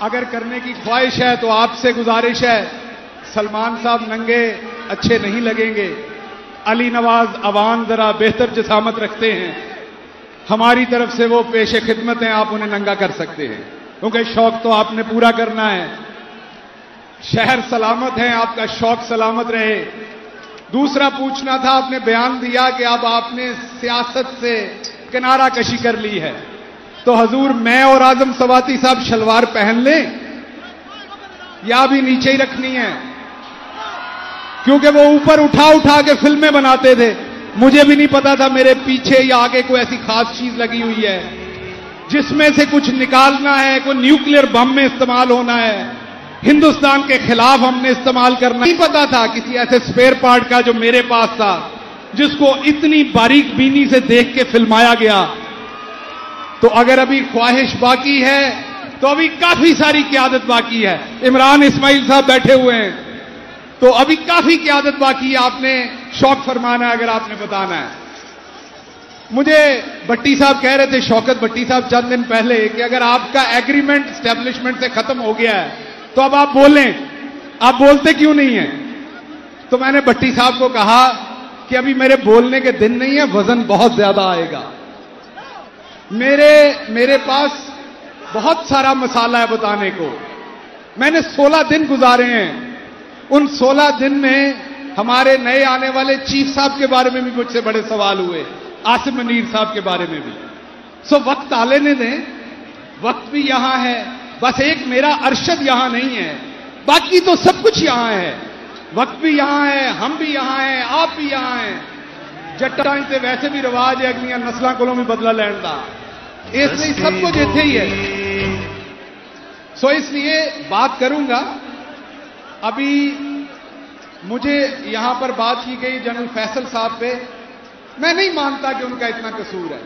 अगर करने की ख्वाहिश है तो आपसे गुजारिश है, सलमान साहब नंगे अच्छे नहीं लगेंगे। अली नवाज अवान जरा बेहतर जसामत रखते हैं, हमारी तरफ से वो पेशे खिदमत हैं, आप उन्हें नंगा कर सकते हैं, क्योंकि शौक तो आपने पूरा करना है। शहर सलामत है, आपका शौक सलामत रहे। दूसरा पूछना था, आपने बयान दिया कि अब आपने सियासत से किनारा कशी कर ली है, तो हजूर मैं और आजम सवाती साहब शलवार पहन लें या भी नीचे ही रखनी है? क्योंकि वो ऊपर उठा उठा के फिल्में बनाते थे, मुझे भी नहीं पता था मेरे पीछे या आगे कोई ऐसी खास चीज लगी हुई है जिसमें से कुछ निकालना है, कोई न्यूक्लियर बम में इस्तेमाल होना है, हिंदुस्तान के खिलाफ हमने इस्तेमाल करना। नहीं पता था किसी ऐसे स्पेयर पार्ट का जो मेरे पास था, जिसको इतनी बारीक बीनी से देख के फिल्माया गया। तो अगर अभी ख्वाहिश बाकी है तो अभी काफी सारी क़यादत बाकी है। इमरान इस्माइल साहब बैठे हुए हैं, तो अभी काफी क़यादत बाकी है। आपने शौक फरमाना है, अगर आपने बताना है। मुझे भट्टी साहब कह रहे थे, शौकत भट्टी साहब चंद दिन पहले, कि अगर आपका एग्रीमेंट एस्टेब्लिशमेंट से खत्म हो गया है तो अब आप बोलें, आप बोलते क्यों नहीं है? तो मैंने भट्टी साहब को कहा कि अभी मेरे बोलने के दिन नहीं है, वजन बहुत ज्यादा आएगा। मेरे पास बहुत सारा मसाला है बताने को। मैंने 16 दिन गुजारे हैं, उन 16 दिन में हमारे नए आने वाले चीफ साहब के बारे में भी मुझसे बड़े सवाल हुए, आसिम मुनीर साहब के बारे में भी। सो वक्त आ लेने दें, वक्त भी यहां है, बस एक मेरा अरशद यहां नहीं है, बाकी तो सब कुछ यहां है। वक्त भी यहां है, हम भी यहां हैं, आप भी यहां हैं। जट्टा से वैसे भी रिवाज है अगलियां नस्लों को भी बदला लैण का, इसलिए सब कुछ इत्थे ही है। सो इसलिए बात करूंगा। अभी मुझे यहां पर बात की गई जनरल फैसल साहब पे, मैं नहीं मानता कि उनका इतना कसूर है।